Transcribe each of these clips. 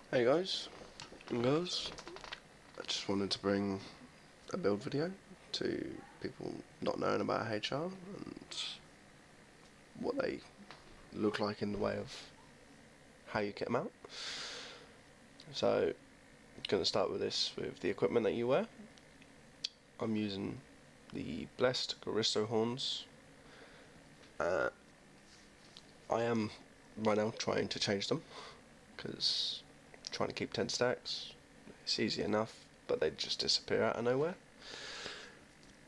Hey guys and girls, I just wanted to bring a build video to people not knowing about HR and what they look like in the way of how you get them out. So, I'm going to start with the equipment that you wear. I'm using the Blessed Garisto horns. I am right now trying to change them because trying to keep 10 stacks, it's easy enough, but they just disappear out of nowhere.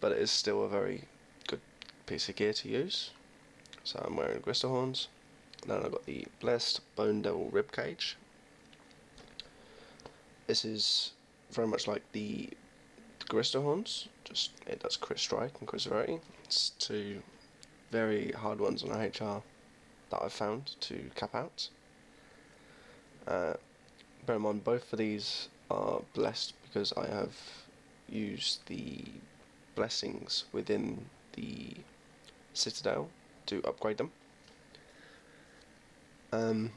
But it is still a very good piece of gear to use. So I'm wearing Garisto horns. Then I've got the Blessed Bone Devil Ribcage. This is very much like the Garisto horns, just it does crit strike and crit severity. It's two very hard ones on HR that I've found to cap out. Bear in mind, both of these are blessed because I have used the blessings within the Citadel to upgrade them. And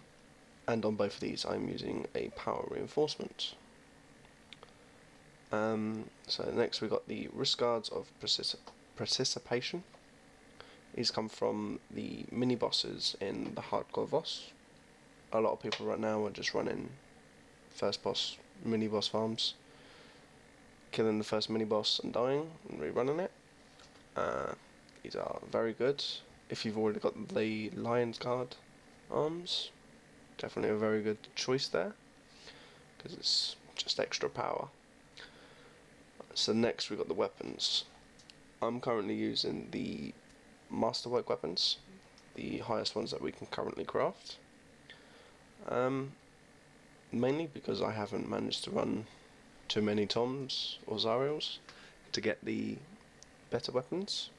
on both of these I'm using a power reinforcement. So next we got the wrist guards of participation. These come from the mini bosses in the hardcore boss. A lot of people right now are just running first boss, mini boss farms, killing the first mini boss and dying and rerunning it. These are very good. If you've already got the Lion's Guard arms, definitely a very good choice there, because it's just extra power. So next we got the weapons. I'm currently using the Masterwork weapons, the highest ones that we can currently craft. Mainly because I haven't managed to run too many Toms or Zariels to get the better weapons.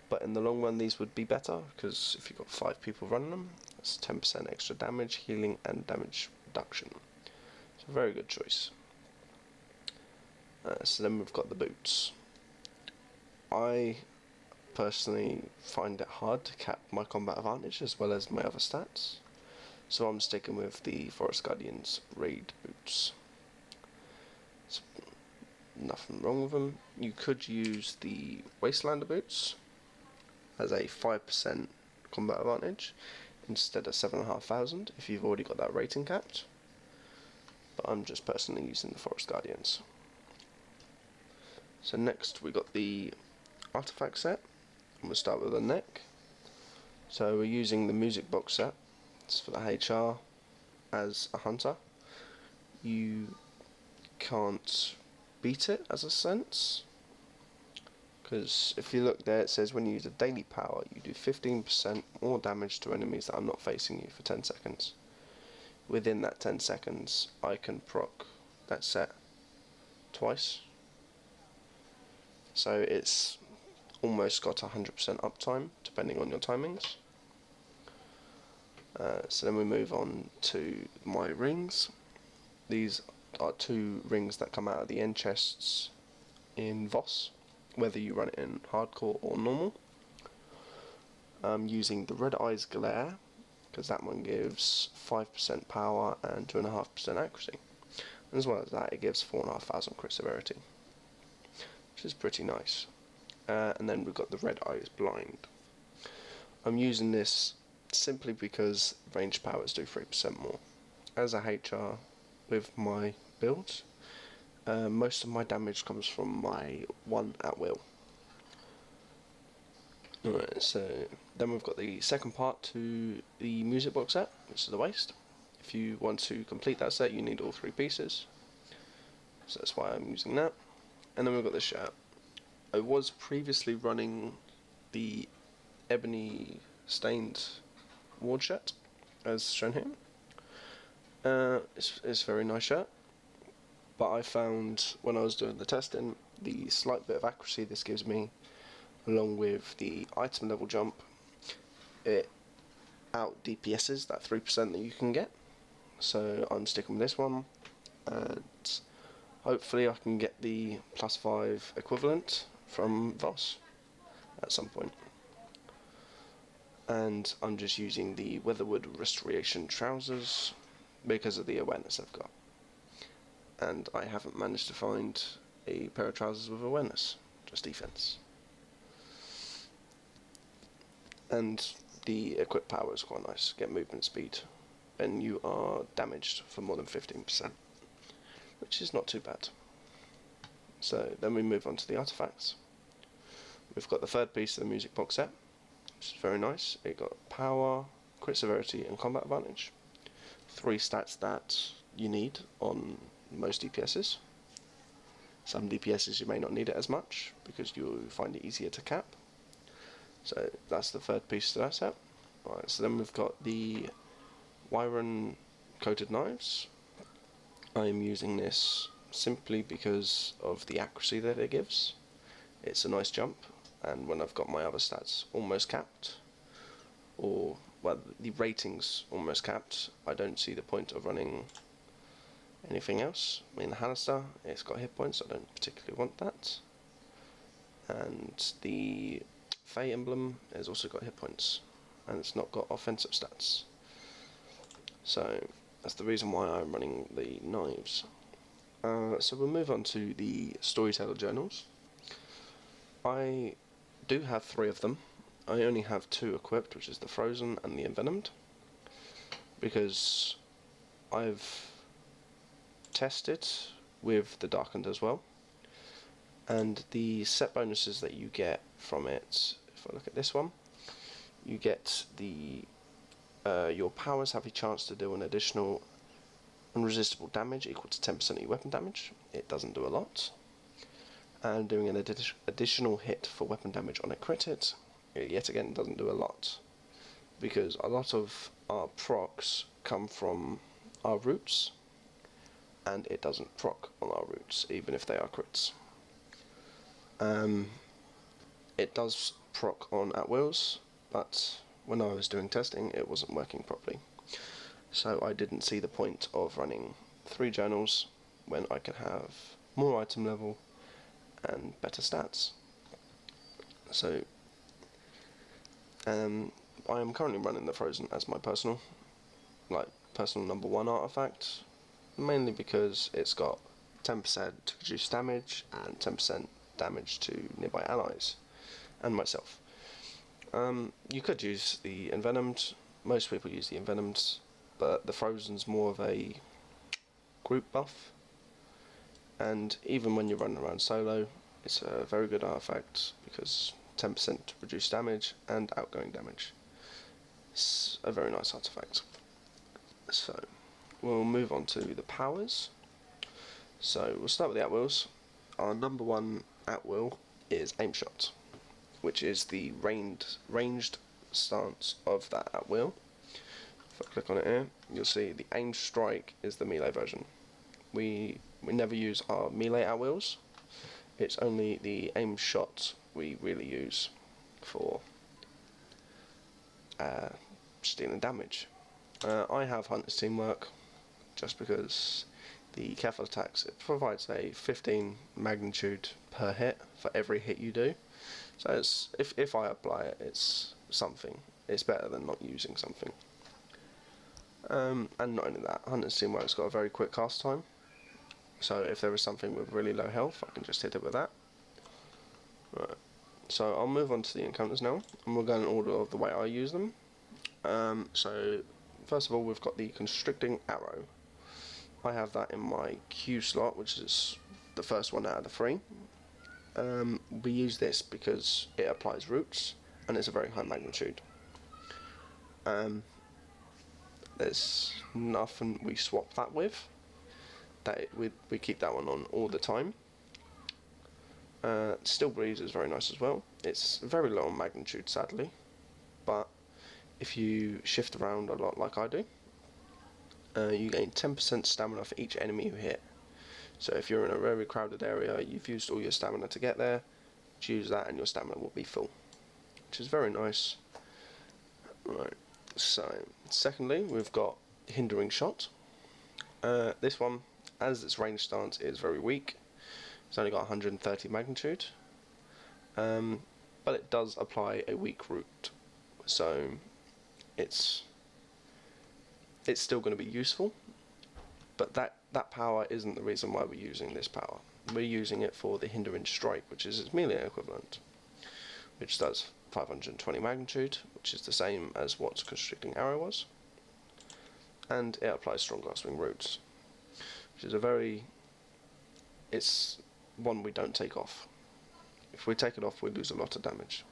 But in the long run these would be better, because if you've got 5 people running them, that's 10% extra damage, healing and damage reduction. So a very good choice. So then we've got the boots. I personally find it hard to cap my combat advantage as well as my other stats, so I'm sticking with the Forest Guardians raid boots. So, nothing wrong with them. You could use the Wastelander boots as a 5% combat advantage instead of 7,500 if you've already got that rating capped, but I'm just personally using the Forest Guardians. So next we got the artifact set, and we'll start with the neck. So we're using the music box set. It's for the HR. As a hunter, you can't beat it as a sense, because if you look there, it says when you use a daily power you do 15% more damage to enemies that are not facing you for 10 seconds. Within that 10 seconds I can proc that set twice, so it's almost got 100% uptime depending on your timings. So then we move on to my rings. These are 2 rings that come out of the end chests in Voss, whether you run it in hardcore or normal. I'm using the Red Eyes Glare because that one gives 5% power and 2.5% accuracy. And as well as that, it gives 4,500 crit severity, which is pretty nice. And then we've got the Red Eyes Blind. I'm using this simply because range powers do 3% more. As a HR with my builds, most of my damage comes from my 1 at will. Alright, so then we've got the second part to the music box set, which is the waist. If you want to complete that set, you need all 3 pieces, so that's why I'm using that. And then we've got the shirt. I was previously running the ebony stained ward shirt, as shown here. It's a very nice shirt, but I found when I was doing the testing, the slight bit of accuracy this gives me, along with the item level jump, it out DPS's that 3% that you can get. So I'm sticking with this one, and hopefully I can get the +5 equivalent from Voss at some point. And I'm just using the Weatherwood Restoration trousers because of the awareness I've got. And I haven't managed to find a pair of trousers with awareness, just defense. And the equip power is quite nice. Get movement speed, and you are damaged for more than 15%, which is not too bad. So then we move on to the artifacts. We've got the third piece of the music box set, which is very nice. It got power, crit severity, and combat advantage. 3 stats that you need on most DPSs. Some DPSs you may not need it as much because you'll find it easier to cap. So that's the third piece to that set. Right, so then we've got the Wyron coated knives. I am using this simply because of the accuracy that it gives. It's a nice jump, and when I've got my other stats almost capped, or well, the ratings almost capped, I don't see the point of running anything else. I mean, the Halaster, it's got hit points, I don't particularly want that. And the Fey emblem has also got hit points, and it's not got offensive stats. So that's the reason why I'm running the knives. So we'll move on to the Storyteller journals. I do have 3 of them. I only have 2 equipped, which is the Frozen and the Envenomed, because I've tested with the Darkened as well, and the set bonuses that you get from it, if I look at this one, you get the your powers have a chance to do an additional unresistible damage equal to 10% of your weapon damage. It doesn't do a lot. And doing an additional hit for weapon damage on a crit hit, it yet again doesn't do a lot, because a lot of our procs come from our roots, and it doesn't proc on our roots, even if they are crits. It does proc on at wills, but when I was doing testing it wasn't working properly. So I didn't see the point of running 3 journals when I can have more item level and better stats. So I am currently running the Frozen as my personal number 1 artifact, mainly because it's got 10% to reduce damage and 10% damage to nearby allies and myself. You could use the Envenomed. Most people use the Envenomed, but the Frozen's more of a group buff, and even when you're running around solo, it's a very good artifact because 10% reduced damage and outgoing damage. It's a very nice artifact. So we'll move on to the powers. So we'll start with the at-wills. Our number 1 at-will is Aim Shot, which is the ranged stance of that at-will. If I click on it here, you'll see the Aim Strike is the melee version. We never use our melee at-wills. It's only the Aim Shot we really use for stealing damage. I have Hunter's Teamwork just because the careful attacks, it provides a 15 magnitude per hit for every hit you do. So it's, if I apply it, it's something. It's better than not using something. And not only that, Hunter's Teamwork's got a very quick cast time. So if there is something with really low health, I can just hit it with that. Right. So I'll move on to the encounters now, and we'll go in order of the way I use them. So first of all, we've got the Constricting Arrow. I have that in my Q slot, which is the first one out of the 3. We use this because it applies roots, and it's a very high magnitude. There's nothing we swap that with. We keep that one on all the time. Still Breeze is very nice as well. It's very low on magnitude, sadly, but if you shift around a lot like I do, you gain 10% stamina for each enemy you hit. So if you're in a very crowded area, you've used all your stamina to get there, choose that and your stamina will be full, which is very nice. Right. So secondly, we've got Hindering Shot. This one, as its range stance, is very weak. It's only got 130 magnitude, but it does apply a weak root, so it's still going to be useful, But that power isn't the reason why we're using this power. We're using it for the hindering strike, which is its melee equivalent, which does 520 magnitude, which is the same as what Constricting Arrow was, and it applies strong grasping roots, which is it's one we don't take off. If we take it off, we lose a lot of damage.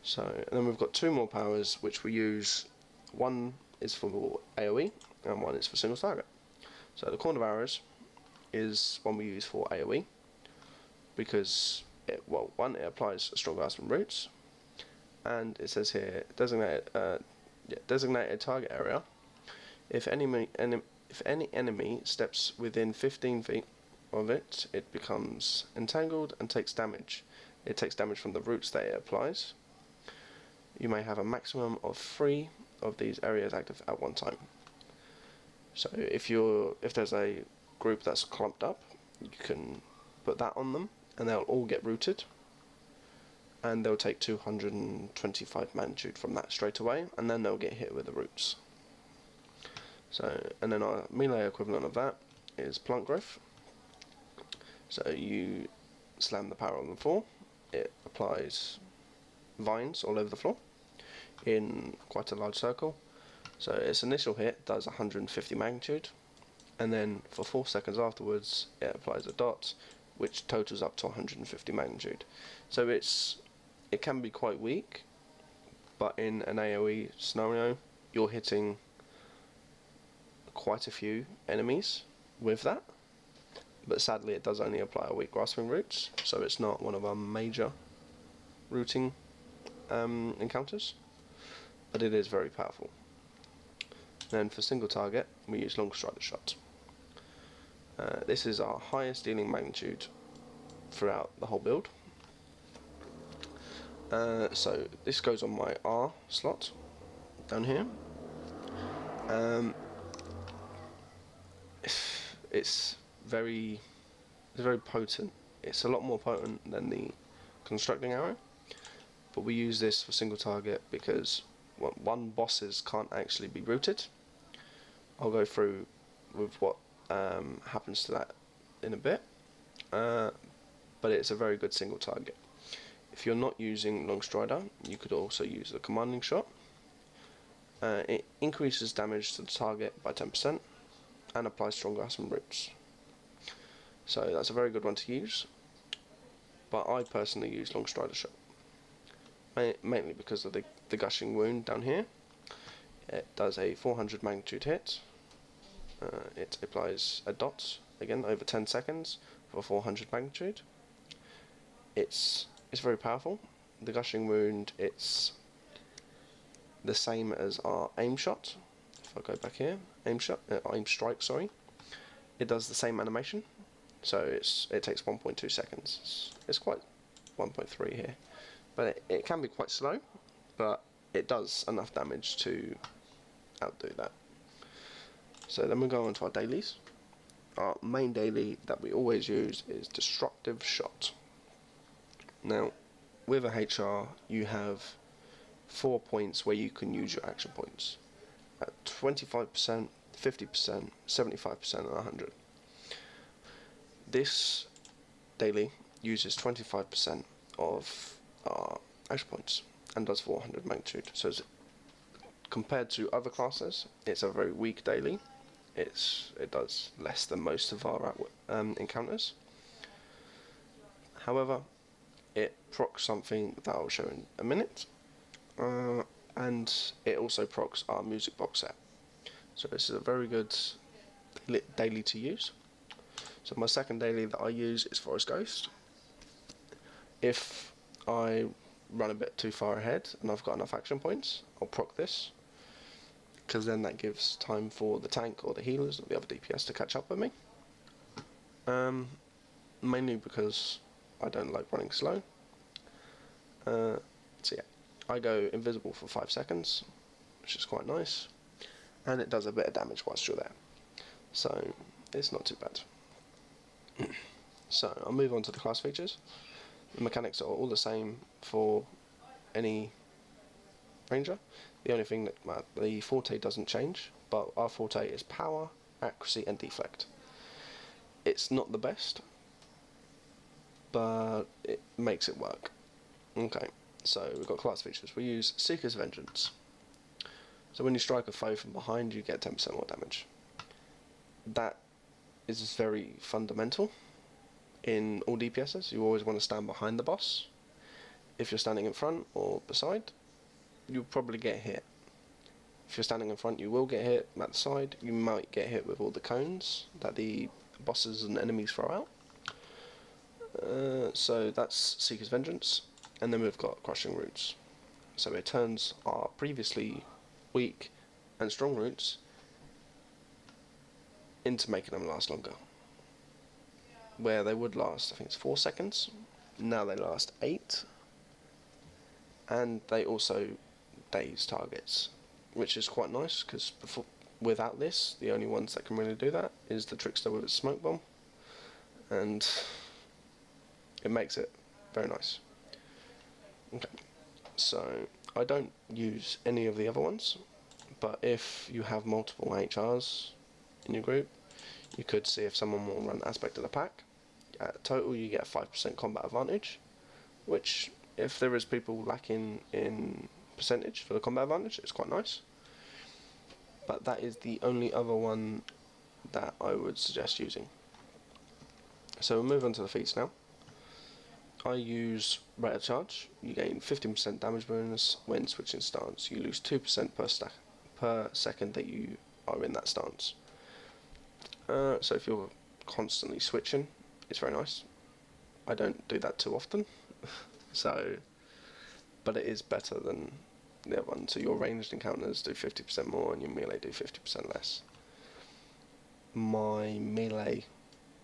So, and then we've got two more powers which we use. One is for AOE and one is for single target. So the Corn of Arrows is one we use for AOE because it applies strong grasping roots, and it says here designated target area. If any enemy steps within 15 feet of it, it becomes entangled and takes damage. It takes damage from the roots that it applies. You may have a maximum of 3 of these areas active at one time. So if there's a group that's clumped up, you can put that on them and they'll all get rooted, and they'll take 225 magnitude from that straight away, and then they'll get hit with the roots. So, and then our melee equivalent of that is plant growth. So you slam the power on the floor, it applies vines all over the floor in quite a large circle. So its initial hit does 150 magnitude, and then for 4 seconds afterwards it applies a dot which totals up to 150 magnitude. So it can be quite weak, but in an AoE scenario you're hitting quite a few enemies with that. But sadly it does only apply a weak grasping roots, so it's not one of our major rooting encounters, but it is very powerful. Then for single target we use Long Strider Shot. This is our highest dealing magnitude throughout the whole build. So this goes on my R slot down here. It's very potent. It's a lot more potent than the Constricting Arrow, but we use this for single target because one, bosses can't actually be rooted. I'll go through with what happens to that in a bit, but it's a very good single target. If you're not using Long Strider, you could also use the Commanding Shot. It increases damage to the target by 10% and applies strong grasping roots. So that's a very good one to use, but I personally use Long Strider Shot, mainly because of the gushing wound down here. It does a 400 magnitude hit. It applies a dot again over 10 seconds for 400 magnitude. It's very powerful. The gushing wound, it's the same as our aim shot. If I go back here, aim strike, sorry. It does the same animation, so it takes 1.2 seconds. It's quite 1.3 here, but it can be quite slow, but it does enough damage to outdo that. So then we go on to our dailies. Our main daily that we always use is Destructive Shot. Now, with a HR, you have 4 points where you can use your action points. At 25%, 50%, 75% and 100. This daily uses 25% of our action points and does 400 magnitude. So compared to other classes, it's a very weak daily. It does less than most of our encounters. However, it procs something that I'll show in a minute, and it also procs our music box set. So this is a very good daily to use. So my second daily that I use is Forest Ghost. If I run a bit too far ahead and I've got enough action points, I'll proc this, because then that gives time for the tank or the healers or the other DPS to catch up with me. Mainly because I don't like running slow. So yeah, I go invisible for 5 seconds, which is quite nice, and it does a bit of damage whilst you're there, so it's not too bad. So I'll move on to the class features. The mechanics are all the same for any ranger. The only thing that the forte doesn't change, but our forte is power, accuracy and deflect. It's not the best, but it makes it work. Okay, so we've got class features. We use Seeker's Vengeance. So when you strike a foe from behind, you get 10% more damage. That is very fundamental in all DPSs. You always want to stand behind the boss. If you're standing in front or beside, you'll probably get hit. If you're standing in front, you will get hit. At the side, you might get hit with all the cones that the bosses and enemies throw out. So that's Seeker's Vengeance. And then we've got Crushing Roots. So it turns our previously weak and strong roots into making them last longer. Where they would last, I think it's 4 seconds. Now they last 8. And they also daze targets, which is quite nice, because without this, the only ones that can really do that is the Trickster with its Smoke Bomb. And it makes it very nice. Okay, so I don't use any of the other ones, but if you have multiple HRs in your group, you could see if someone will run Aspect of the Pack. At total, you get a 5% combat advantage, which, if there is people lacking in percentage for the combat advantage, it's quite nice. But that is the only other one that I would suggest using. So we'll move on to the feats now. I use Rate of Charge. You gain 15% damage bonus when switching stance. You lose 2% per second that you are in that stance. So if you're constantly switching, it's very nice. I don't do that too often, but it is better than the other one. So your ranged encounters do 50% more and your melee do 50% less. My melee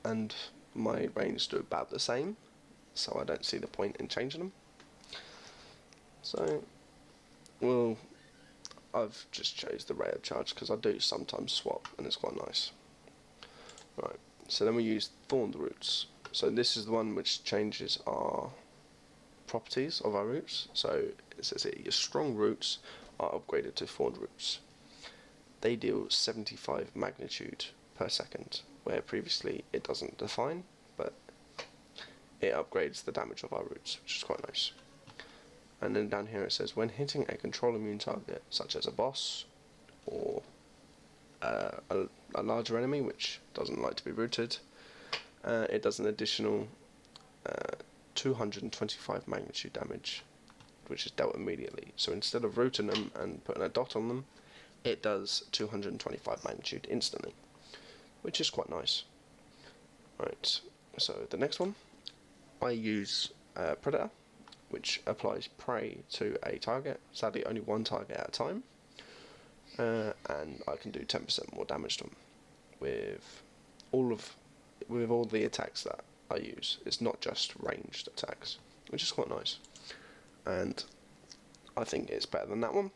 and my range do about the same, so I don't see the point in changing them. So, well, I've just chose the Rate of Charge because I do sometimes swap and it's quite nice. Right, so then we use Thorned Roots. So this is the one which changes our properties of our roots. So it says here, your strong roots are upgraded to Thorned Roots. They deal 75 magnitude per second, where previously it doesn't define, but it upgrades the damage of our roots, which is quite nice. And then down here it says, when hitting a control immune target, such as a boss or a larger enemy which doesn't like to be rooted, it does an additional 225 magnitude damage, which is dealt immediately. So instead of rooting them and putting a dot on them, it does 225 magnitude instantly, which is quite nice. Right, so the next one, I use Predator, which applies Prey to a target, sadly only one target at a time, and I can do 10% more damage to them with all the attacks that I use. It's not just ranged attacks, which is quite nice, and I think it's better than that one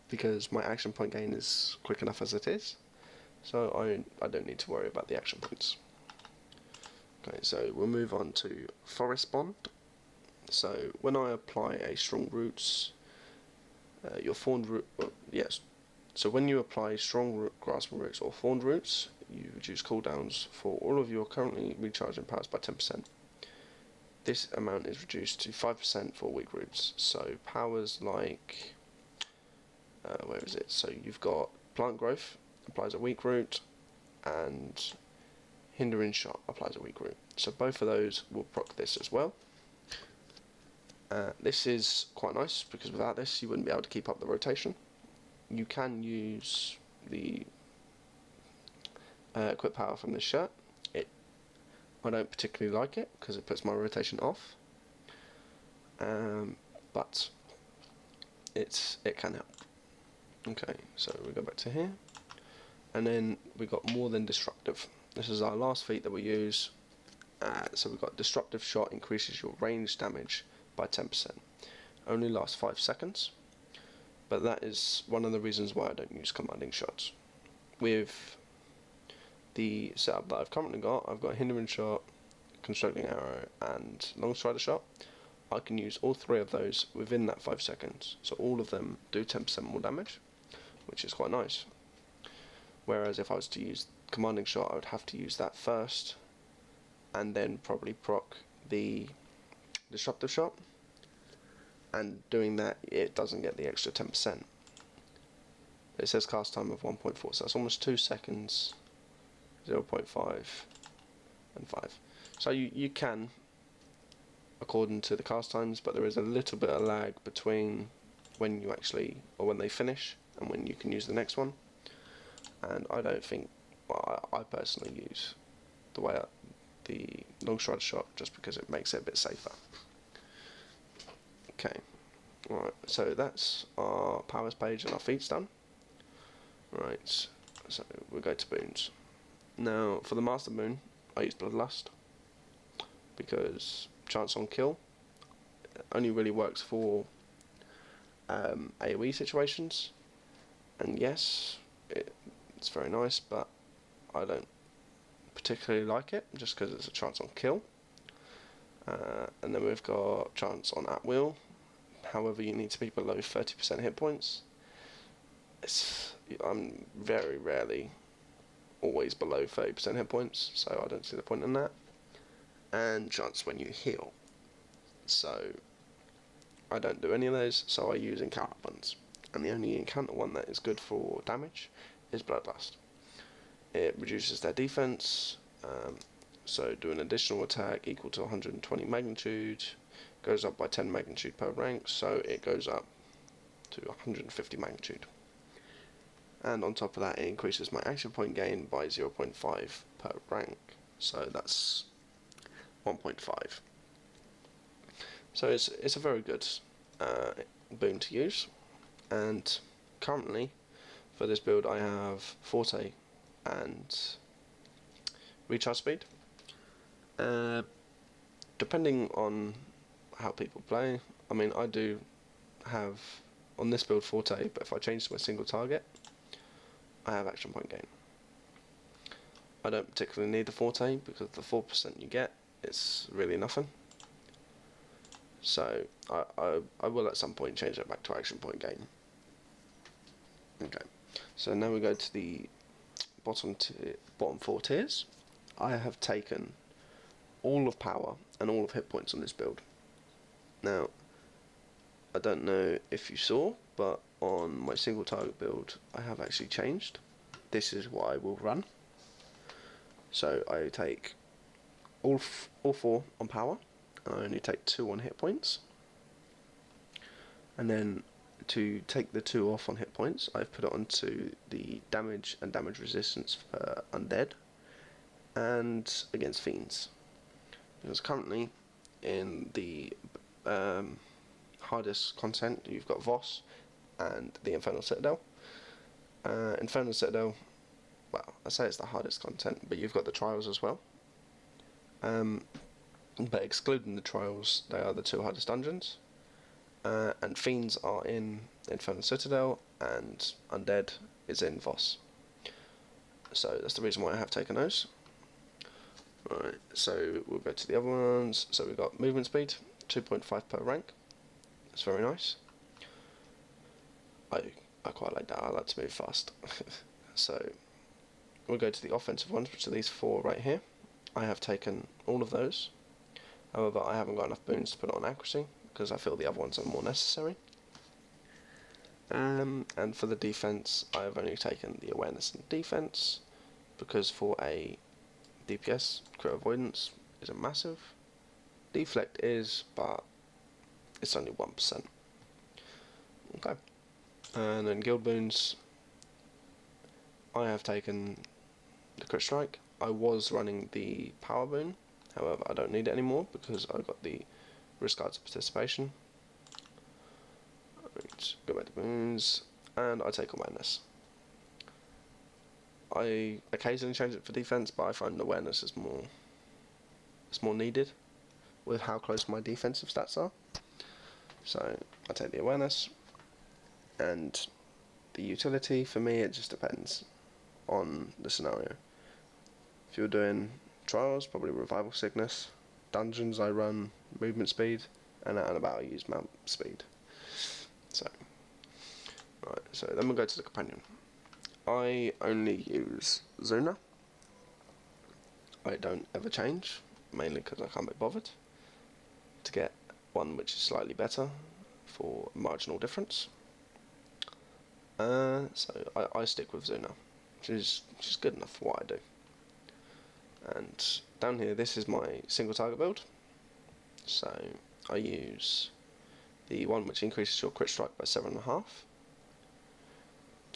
because my action point gain is quick enough as it is, so I don't need to worry about the action points. Okay, so we'll move on to Forest Bond. So when I apply a strong roots, your thorned root, yes. So when you apply strong grasping roots or thorned roots, you reduce cooldowns for all of your currently recharging powers by 10%. This amount is reduced to 5% for weak roots. So powers like, where is it? So you've got Plant Growth applies a weak root, and Hindering Shot applies a weak root. So both of those will proc this as well. This is quite nice because without this you wouldn't be able to keep up the rotation. You can use the equip power from this shirt. I don't particularly like it because it puts my rotation off, but it can help. Okay, so we go back to here, and then we got More Than Destructive. This is our last feat that we use. So we've got Destructive Shot increases your range damage by 10%. Only lasts 5 seconds, but that is one of the reasons why I don't use commanding shots. With the setup that I've currently got, I've got Hindering Shot, Constructing Arrow, and Long Strider Shot. I can use all three of those within that 5 seconds, so all of them do 10% more damage, which is quite nice. Whereas if I was to use commanding shot, I would have to use that first, and then probably proc the disruptive shot. And doing that, it doesn't get the extra 10%. It says cast time of 1.4, so that's almost 2 seconds, 0.5, and 5. So you can, according to the cast times, but there is a little bit of lag between when you actually, or when they finish, and when you can use the next one. And I don't think, well, I personally use the long stride shot just because it makes it a bit safer. Okay, right, so that's our powers page and our feats done. Right, so we'll go to Boons. Now, for the Master Boon, I use Bloodlust, because chance on kill only really works for AOE situations, and yes, it's very nice, but I don't particularly like it, just because it's a chance on kill. And then we've got chance on at will, however you need to be below 30% hit points. I'm very rarely always below 30% hit points, so I don't see the point in that. And chance when you heal, so I don't do any of those, so I use encounter ones. And the only encounter one that is good for damage is Bloodlust. It reduces their defense, so do an additional attack equal to 120 magnitude, goes up by 10 magnitude per rank, so it goes up to 150 magnitude. And on top of that, it increases my action point gain by 0.5 per rank, so that's 1.5. So it's a very good boon to use, and currently for this build I have Forte and recharge speed. Depending on how people play, I mean, I do have on this build Forte, but if I change to my single target, I have action point gain. I don't particularly need the Forte because the 4% you get, it's really nothing. So I will at some point change that back to action point gain. Okay, so now we go to the bottom 4 tiers. I have taken all of power and all of hit points on this build. Now, I don't know if you saw, but on my single target build I have actually changed. This is what I will run. So I take all 4 on power, and I only take 2 on hit points. And then to take the 2 off on hit points, I've put it onto the damage and damage resistance for undead and against fiends. Because currently in the hardest content you've got Voss and the Infernal Citadel. Infernal Citadel, well, I say it's the hardest content, but you've got the trials as well. But excluding the trials, they are the 2 hardest dungeons. And fiends are in Infernal Citadel, and undead is in Voss. So that's the reason why I have taken those. Right, so we'll go to the other ones. So we've got movement speed, 2.5 per rank. That's very nice. I quite like that. I like to move fast. So we'll go to the offensive ones, which are these 4 right here. I have taken all of those. However, I haven't got enough boons to put on accuracy, because I feel the other ones are more necessary. And for the defense, I have only taken the awareness and defense, because for a DPS, crit avoidance isn't massive. Deflect is, but it's only 1%. Okay. And then guild boons, I have taken the crit strike. I was running the power boon, however I don't need it anymore because I got the risk cards of participation. Right, go back to boons, and I take awareness. I occasionally change it for defense, but I find awareness is more needed with how close my defensive stats are. So I take the awareness, and the utility for me, it just depends on the scenario. If you're doing trials, probably revival sickness. Dungeons, I run movement speed, and out and about I use mount speed. So, right. So then we'll go to the companion. I only use Zuna, I don't ever change, mainly because I can't be bothered to get one which is slightly better for marginal difference. So I stick with Zuna, which is good enough for what I do. And down here, this is my single target build. So I use the one which increases your crit strike by 7.5.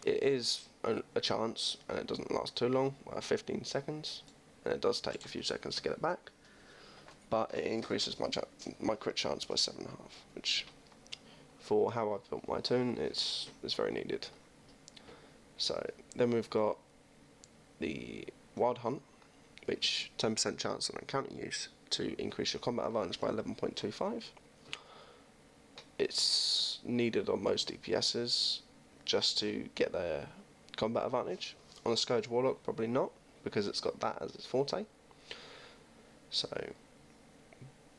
It is a chance, and it doesn't last too long, 15 seconds, and it does take a few seconds to get it back. But it increases my crit chance by 7.5, which, for how I've built my toon, it's very needed. So then we've got the Wild Hunt, which 10% chance on encounter use to increase your combat advantage by 11.25. It's needed on most DPSs just to get their combat advantage. On a Scourge Warlock, probably not, because it's got that as its forte. So,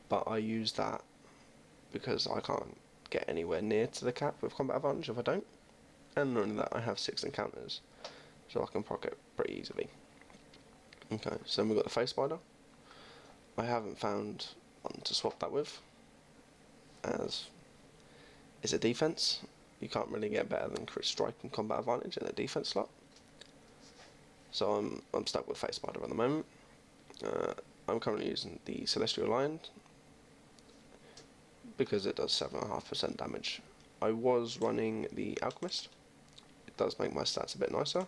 but I use that because I can't get anywhere near to the cap with combat advantage if I don't. And not only that, I have 6 encounters, so I can proc it pretty easily. Okay, so then we've got the Face Spider. I haven't found one to swap that with, as it's a defense. You can't really get better than crit strike and combat advantage in a defense slot. So I'm stuck with Face Spider at the moment. I'm currently using the Celestial Lion because it does 7.5% damage. I was running the Alchemist. It does make my stats a bit nicer.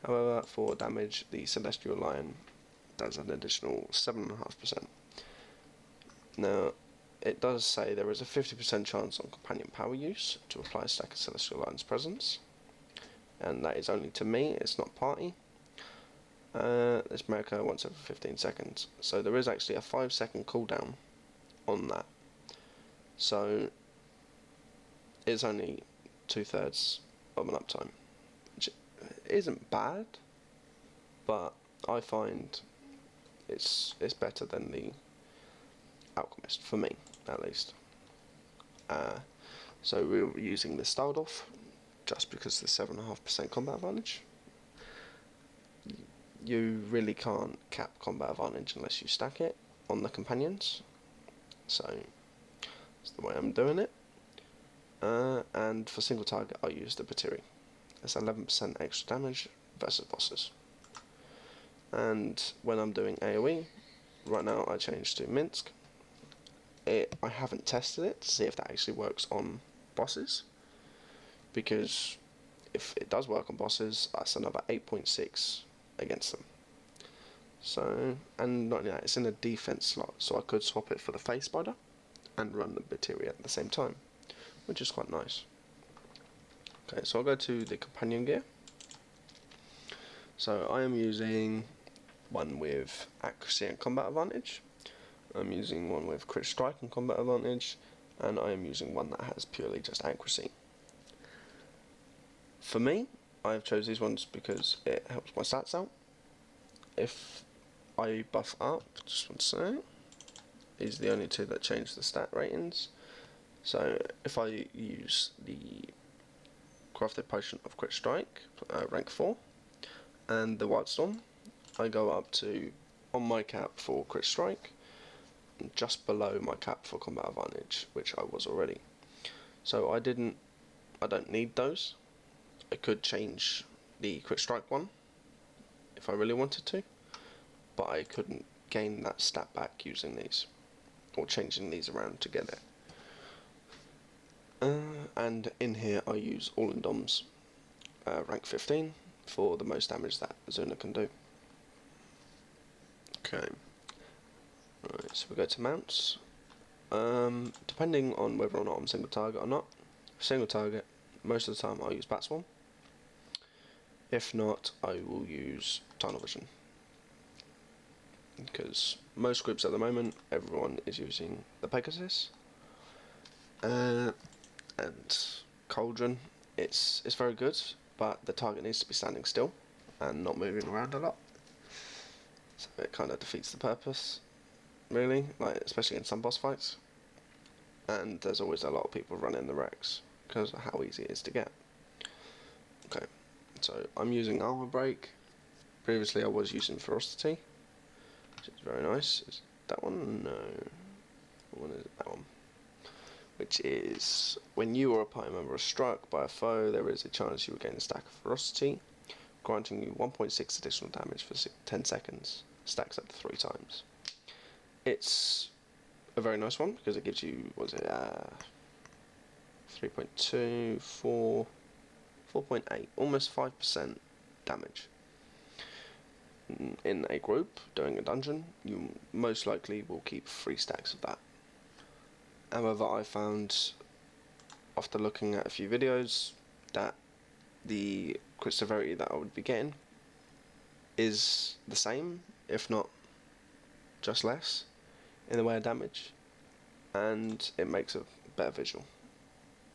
However, for damage, the Celestial Lion does an additional 7.5%. Now, it does say there is a 50% chance on companion power use to apply a stack of Celestial Lion's presence, and that is only to me, it's not party. This may occur once every 15 seconds, so there is actually a 5-second cooldown on that. So it's only 2/3 of an uptime, which isn't bad, but I find it's better than the Alchemist, for me at least. So we're using this styled off just because the 7.5% combat advantage. You really can't cap combat advantage unless you stack it on the companions, so that's the way I'm doing it. And for single target, I use the Batiri. It's 11% extra damage versus bosses. And when I'm doing AOE, right now I changed to Minsk. I haven't tested it to see if that actually works on bosses, because if it does work on bosses, that's another 8.6 against them. So, and not only that, it's in a defense slot, so I could swap it for the Face Spider and run the Batiri at the same time, which is quite nice. Okay, so I'll go to the companion gear. So I am using one with accuracy and combat advantage. I'm using one with crit strike and combat advantage, and I am using one that has purely just accuracy. For me, I have chose these ones because it helps my stats out. If I buff up, just one sec, these are the only two that change the stat ratings. So if I use the Crafted Potion of Crit Strike, rank 4, and the Wildstorm, I go up to, on my cap for Crit Strike, just below my cap for combat advantage, which I was already. So I don't need those. I could change the crit strike one if I really wanted to, but I couldn't gain that stat back using these, or changing these around to get it. And in here I use All in Doms, rank 15, for the most damage that Zuna can do. Okay. Right, so we go to mounts. Depending on whether or not I'm single target or not. Single target, most of the time I'll use Bat Swarm. If not, I will use Tunnel Vision, because most groups at the moment, everyone is using the Pegasus. And Cauldron, it's very good, but the target needs to be standing still and not moving around a lot. So it kind of defeats the purpose, really, like especially in some boss fights. And there's always a lot of people running the Rex because of how easy it is to get. Okay, so I'm using Armor Break. Previously I was using Ferocity. which is very nice. Is that one? No. What one is it? That one. Which is, when you or a party member are struck by a foe, there is a chance you will gain a stack of ferocity, granting you 1.6 additional damage for 10 seconds. Stacks up to 3 times. It's a very nice one because it gives you, what is it, 3.2, 4, 4.8, almost 5% damage. In a group doing a dungeon, you most likely will keep 3 stacks of that. However, I found, after looking at a few videos, that the crit severity that I would be getting is the same, if not just less, in the way of damage, and it makes a better visual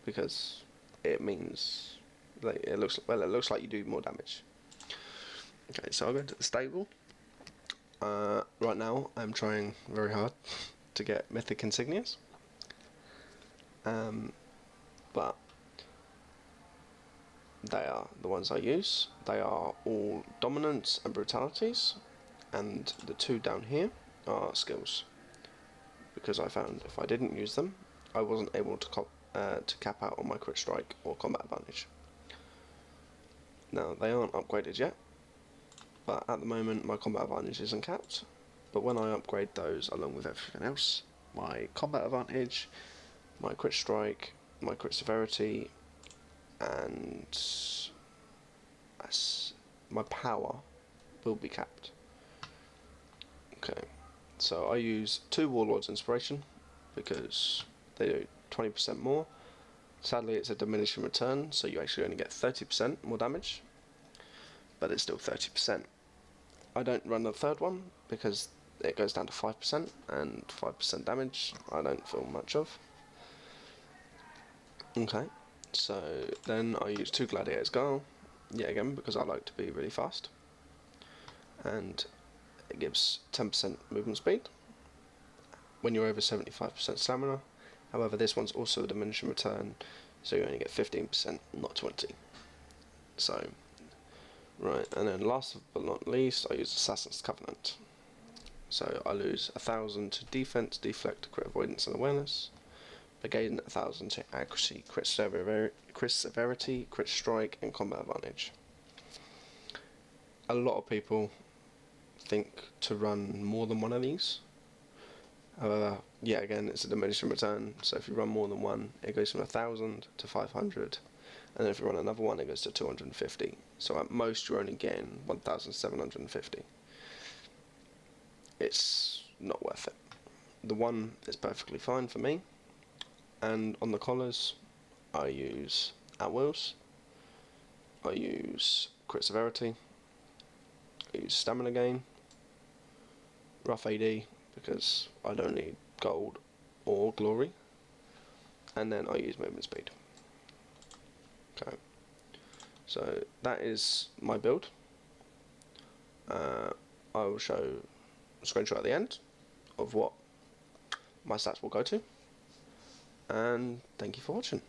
because it means, like, it looks like you do more damage. Okay, so I'll go to the stable. Right now I'm trying very hard to get mythic Insignias, but they are the ones I use. They are all dominance and brutalities, and the 2 down here are skills, because I found if I didn't use them, I wasn't able to cap out on my crit strike or combat advantage. Now, they aren't upgraded yet, but at the moment my combat advantage isn't capped. But when I upgrade those along with everything else, my combat advantage, my crit strike, my crit severity, and my power will be capped. Okay, so I use 2 Warlord's Inspiration because they do 20% more. Sadly, it's a diminishing return, so you actually only get 30% more damage, but it's still 30%. I don't run the 3rd one because it goes down to 5%, and 5% damage I don't feel much of. Okay, so then I use 2 Gladiator's Guile, yet again because I like to be really fast, and it gives 10% movement speed when you're over 75% stamina. However, this one's also a diminishing return, so you only get 15%, not 20. So, right, and then last but not least, I use Assassin's Covenant. So I lose 1,000 to defense, deflect, crit avoidance and awareness. I gain 1,000 to accuracy, crit severity, crit strike and combat advantage. A lot of people think to run more than one of these. However, yet again, it's a diminishing return, so if you run more than one, it goes from 1,000 to 500, and then if you run another one, it goes to 250. So at most, you're only getting 1,750. It's not worth it. The one is perfectly fine for me, and on the collars, I use Outwills, I use crit severity, I use stamina gain, rough AD, because I don't need gold or glory, and then I use movement speed. Okay, so that is my build. I will show a screenshot at the end of what my stats will go to, and thank you for watching.